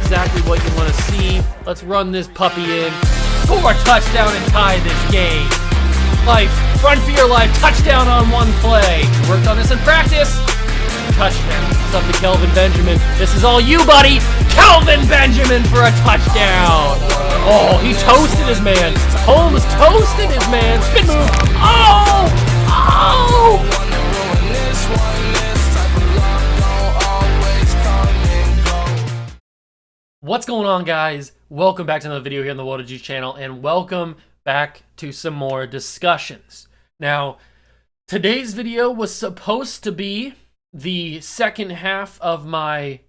exactly what you want to see. Let's run this puppy in. Score a touchdown and tie this game. Life, run for your life, touchdown on one play. Worked on this in practice. Touchdown. It's up to Kelvin Benjamin. This is all you, buddy. Kelvin Benjamin for a touchdown. Oh, he toasted his man. Holmes toasted his man. Spin move. Oh! Oh! What's going on, guys? Welcome back to another video here on the What a Juice channel, and welcome back to some more discussions. Now, today's video was supposed to be the second half of my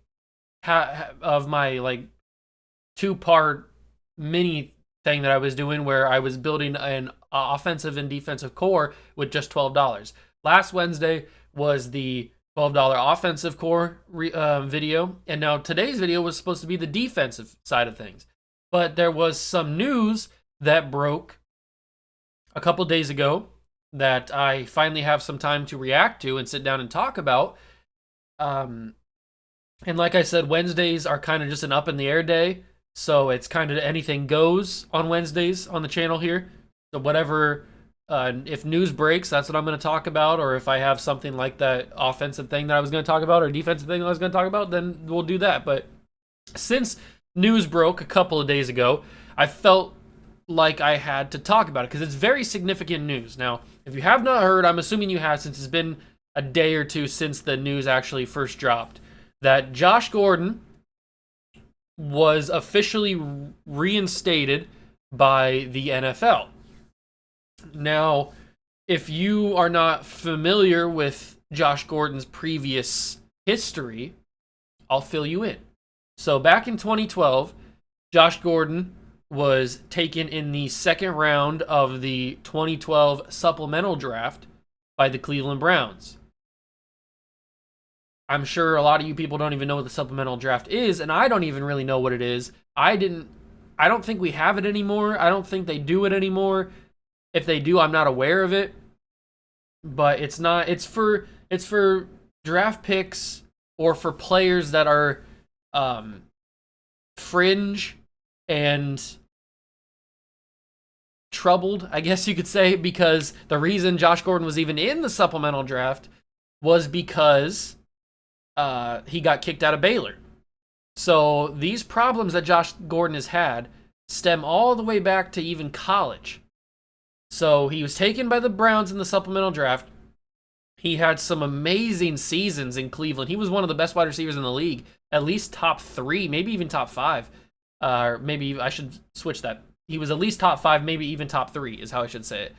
like two-part mini thing that I was doing, where I was building an offensive and defensive core with just $12. Last Wednesday was the $12 offensive core video, and now today's video was supposed to be the defensive side of things. But there was some news that broke a couple days ago that I finally have some time to react to and sit down and talk about. And like I said, Wednesdays are kind of just an up in the air day, so it's kind of anything goes on Wednesdays on the channel here. So whatever, if news breaks, that's what I'm going to talk about, or if I have something like that offensive thing that I was going to talk about or defensive thing that I was going to talk about, then we'll do that. But since news broke a couple of days ago, I felt like I had to talk about it because it's very significant news. Now, if you have not heard, I'm assuming you have, since it's been a day or two since the news actually first dropped, that Josh Gordon was officially reinstated by the NFL. Now, if you are not familiar with Josh Gordon's previous history, I'll fill you in. So back in 2012, Josh Gordon was taken in the second round of the 2012 supplemental draft by the Cleveland Browns. I'm sure a lot of you people don't even know what the supplemental draft is, and I don't even really know what it is. I don't think we have it anymore. I don't think they do it anymore. If they do, I'm not aware of it. But it's for draft picks or for players that are fringe and troubled, I guess you could say, because the reason Josh Gordon was even in the supplemental draft was because he got kicked out of Baylor. So these problems that Josh Gordon has had stem all the way back to even college. So he was taken by the Browns in the supplemental draft. He had some amazing seasons in Cleveland. He was one of the best wide receivers in the league, at least top 3, maybe even top 5. Maybe I should switch that. He was at least top 5, maybe even top 3 is how I should say it.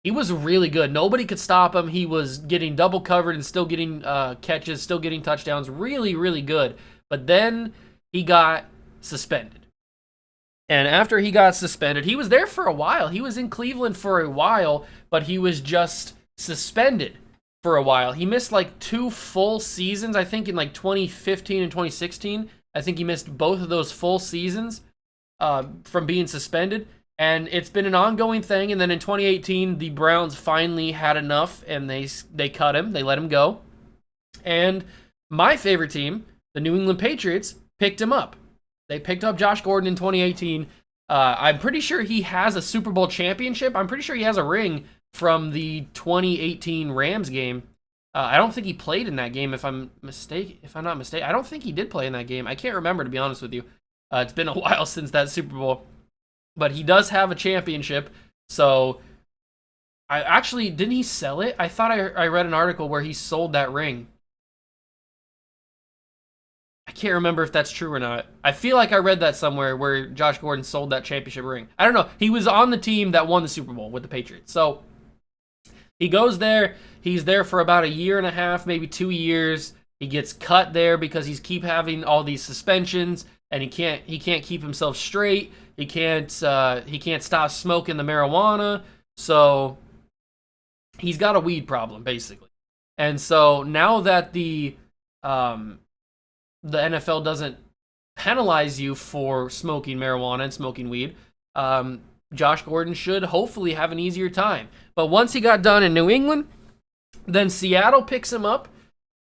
He was really good. Nobody could stop him. He was getting double covered and still getting catches, still getting touchdowns. Really, really good. But then he got suspended. And after he got suspended, he was there for a while. He was in Cleveland for a while, but he was just suspended for a while. He missed like 2 full seasons, I think in like 2015 and 2016. I think he missed both of those full seasons from being suspended. And it's been an ongoing thing. And then in 2018, the Browns finally had enough, and they cut him. They let him go. And my favorite team, the New England Patriots, picked him up. They picked up Josh Gordon in 2018. I'm pretty sure he has a Super Bowl championship. I'm pretty sure he has a ring from the 2018 Rams game. I don't think he played in that game, if I'm not mistaken. I don't think he did play in that game. I can't remember, to be honest with you. It's been a while since that Super Bowl. But he does have a championship. So, didn't he sell it? I thought I read an article where he sold that ring. I can't remember if that's true or not. I feel like I read that somewhere where Josh Gordon sold that championship ring. I don't know. He was on the team that won the Super Bowl with the Patriots. So he goes there. He's there for about a year and a half, maybe 2 years. He gets cut there because he's keep having all these suspensions, and he can't keep himself straight. He can't stop smoking the marijuana. So he's got a weed problem, basically. And so now that the NFL doesn't penalize you for smoking marijuana and smoking weed, Josh Gordon should hopefully have an easier time. But once he got done in New England, then Seattle picks him up,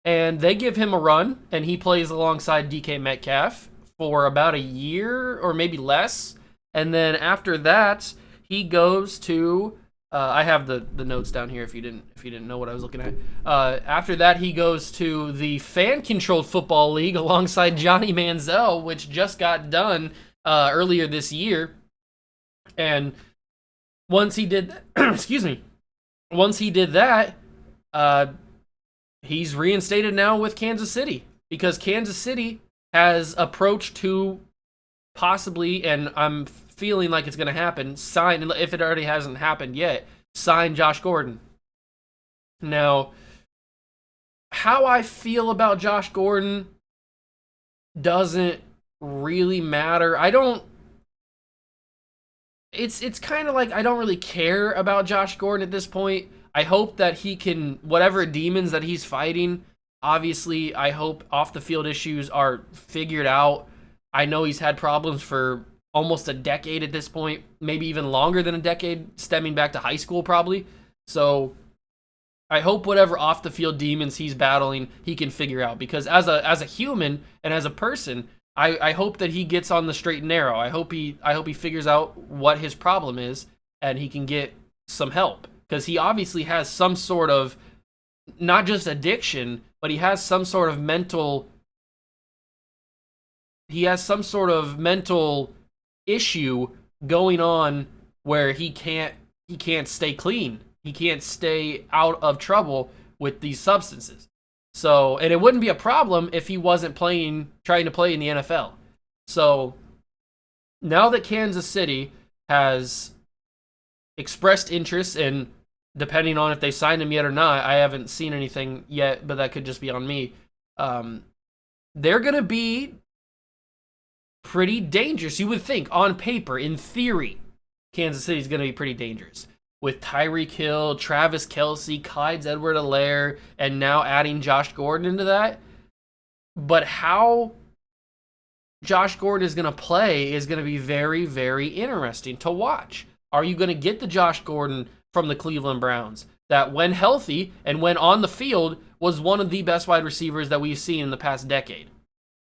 and they give him a run, and he plays alongside DK Metcalf for about a year or maybe less. And then after that, he goes to I have the notes down here if you didn't know what I was looking at. After that, he goes to the fan-controlled football league alongside Johnny Manziel, which just got done earlier this year. And once he did, excuse me, once he did that, he's reinstated now with Kansas City because Kansas City has approached to possibly, and I'm feeling like it's going to happen, sign, if it already hasn't happened yet, sign Josh Gordon. Now, how I feel about Josh Gordon doesn't really matter. It's kind of like I don't really care about Josh Gordon at this point. I hope that he can, whatever demons that he's fighting, obviously I hope off the field issues are figured out. I know he's had problems for almost a decade at this point, maybe even longer than a decade, stemming back to high school probably. So I hope whatever off the field demons he's battling, he can figure out, because as a human and as a person, I hope that he gets on the straight and narrow. I hope he figures out what his problem is and he can get some help, because he obviously has some sort of, not just addiction, but he has some sort of mental issue going on where he can't stay clean. He can't stay out of trouble with these substances. So, and it wouldn't be a problem if he wasn't trying to play in the NFL. So, now that Kansas City has expressed interest, and depending on if they signed him yet or not, I haven't seen anything yet, but that could just be on me. They're going to be pretty dangerous. You would think, on paper, in theory, Kansas City is going to be pretty dangerous. With Tyreek Hill, Travis Kelce, Clyde Edwards-Helaire, and now adding Josh Gordon into that. But how Josh Gordon is going to play is going to be very, very interesting to watch. Are you going to get the Josh Gordon from the Cleveland Browns that, when healthy and when on the field, was one of the best wide receivers that we've seen in the past decade?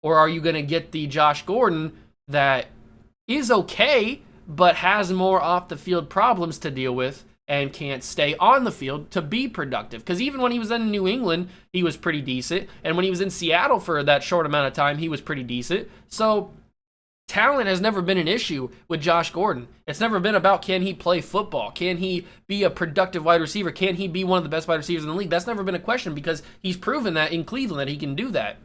Or are you going to get the Josh Gordon that is okay, but has more off-the-field problems to deal with and can't stay on the field to be productive? Because even when he was in New England, he was pretty decent. And when he was in Seattle for that short amount of time, he was pretty decent. So talent has never been an issue with Josh Gordon. It's never been about, can he play football? Can he be a productive wide receiver? Can he be one of the best wide receivers in the league? That's never been a question, because he's proven that in Cleveland that he can do that.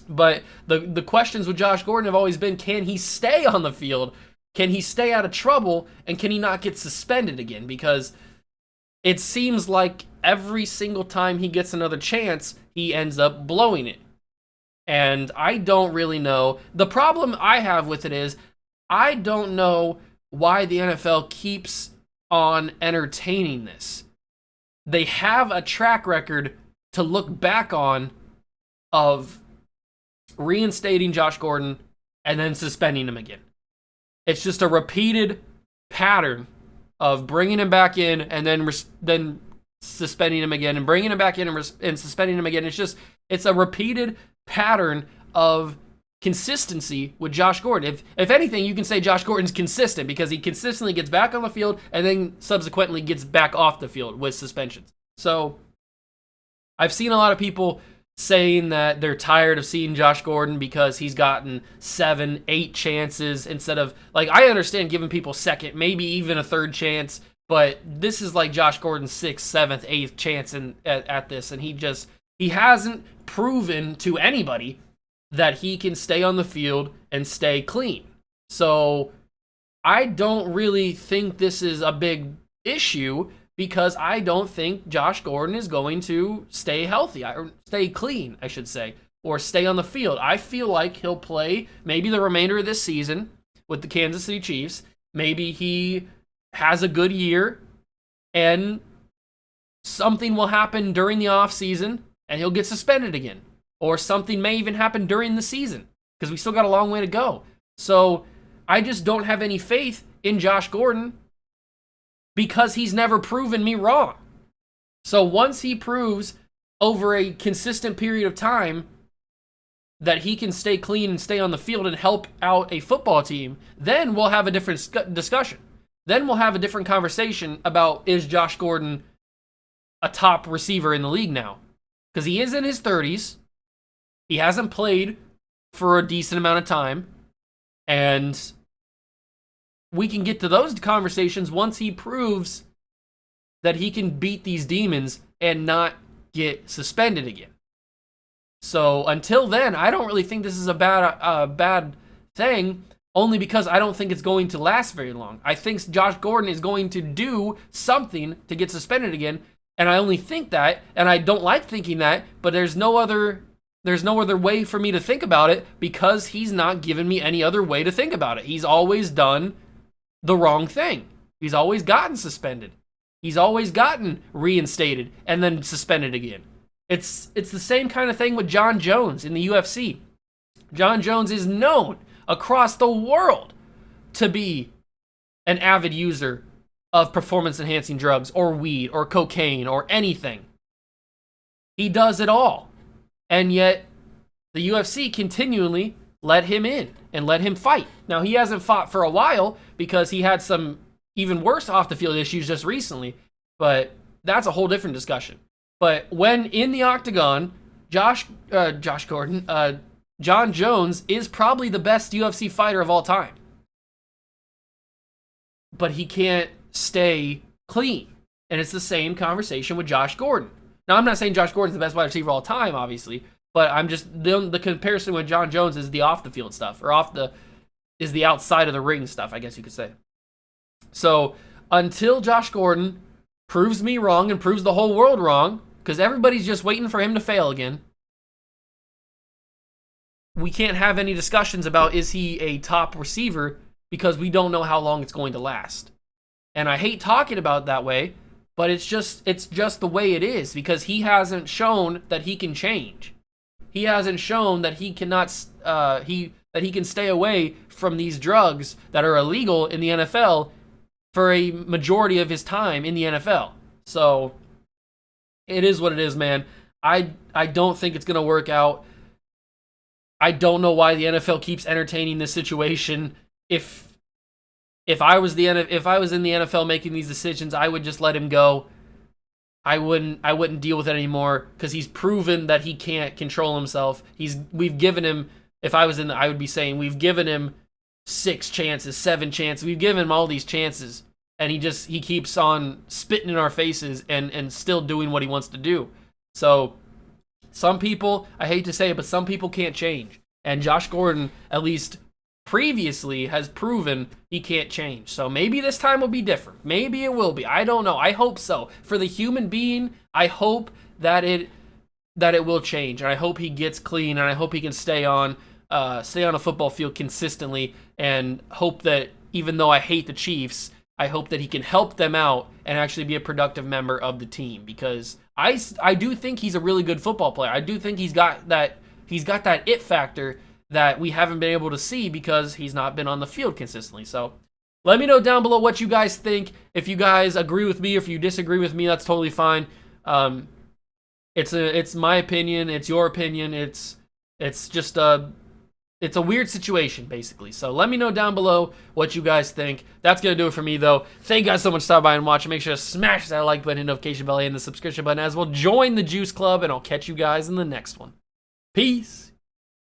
But the questions with Josh Gordon have always been, can he stay on the field? Can he stay out of trouble? And can he not get suspended again? Because it seems like every single time he gets another chance, he ends up blowing it. And I don't really know. The problem I have with it is, I don't know why the NFL keeps on entertaining this. They have a track record to look back on of reinstating Josh Gordon and then suspending him again. It's just a repeated pattern of bringing him back in and then suspending him again, and bringing him back in and suspending him again. It's a repeated pattern of consistency with Josh Gordon. If anything, you can say Josh Gordon's consistent, because he consistently gets back on the field and then subsequently gets back off the field with suspensions. So I've seen a lot of people saying that they're tired of seeing Josh Gordon because he's gotten 7, 8 chances instead of, like, I understand giving people second, maybe even a third chance, but this is like Josh Gordon's 6th, 7th, 8th chance at this, and he hasn't proven to anybody that he can stay on the field and stay clean. So I don't really think this is a big issue, because I don't think Josh Gordon is going to stay healthy, or stay clean, I should say, or stay on the field. I feel like he'll play maybe the remainder of this season with the Kansas City Chiefs. Maybe he has a good year, and something will happen during the offseason, and he'll get suspended again. Or something may even happen during the season, because we still got a long way to go. So I just don't have any faith in Josh Gordon, because he's never proven me wrong. So once he proves over a consistent period of time that he can stay clean and stay on the field and help out a football team, then we'll have a different discussion. Then we'll have a different conversation about, is Josh Gordon a top receiver in the league now? Because he is in his 30s. He hasn't played for a decent amount of time. And we can get to those conversations once he proves that he can beat these demons and not get suspended again. So until then, I don't really think this is a bad thing, only because I don't think it's going to last very long. I think Josh Gordon is going to do something to get suspended again, and I only think that, and I don't like thinking that, but there's no other way for me to think about it, because he's not given me any other way to think about it. He's always done the wrong thing. He's always gotten suspended. He's always gotten reinstated and then suspended again. It's the same kind of thing with John Jones in the UFC. John Jones is known across the world to be an avid user of performance-enhancing drugs or weed or cocaine or anything. He does it all. And yet, the UFC continually let him in and let him fight. Now, he hasn't fought for a while because he had some even worse off-the-field issues just recently, but that's a whole different discussion. But when in the octagon, John Jones is probably the best UFC fighter of all time. But he can't stay clean. And it's the same conversation with Josh Gordon. Now, I'm not saying Josh Gordon's the best wide receiver of all time, obviously, but I'm just, the comparison with John Jones is the off-the-field stuff, or is the outside of the ring stuff, I guess you could say. So, until Josh Gordon proves me wrong and proves the whole world wrong, because everybody's just waiting for him to fail again, we can't have any discussions about is he a top receiver, because we don't know how long it's going to last. And I hate talking about it that way, but it's just the way it is, because he hasn't shown that he can change. He hasn't shown that he cannot that he can stay away from these drugs that are illegal in the NFL for a majority of his time in the NFL. So it is what it is, man. I don't think it's going to work out. I don't know why the NFL keeps entertaining this situation. If I was in the NFL making these decisions, I would just let him go. I wouldn't deal with it anymore, because he's proven that he can't control himself. We've given him, if I was I would be saying we've given him 6 chances, 7 chances. We've given him all these chances, and he keeps on spitting in our faces and still doing what he wants to do. So some people, I hate to say it, but some people can't change. And Josh Gordon, at least previously, has proven he can't change. So maybe this time will be different. Maybe it will be. I don't know. I hope so. For the human being, I hope that it will change. And I hope he gets clean, and I hope he can stay on a football field consistently, and hope that, even though I hate the Chiefs, I hope that he can help them out and actually be a productive member of the team, because I do think he's a really good football player. I do think he's got that it factor that we haven't been able to see because he's not been on the field consistently. So let me know down below what you guys think. If you guys agree with me, or if you disagree with me, that's totally fine. It's my opinion. It's your opinion. It's a weird situation, basically. So let me know down below what you guys think. That's going to do it for me, though. Thank you guys so much for stopping by and watching. Make sure to smash that like button, notification bell, and the subscription button as well. Join the Juice Club, and I'll catch you guys in the next one. Peace.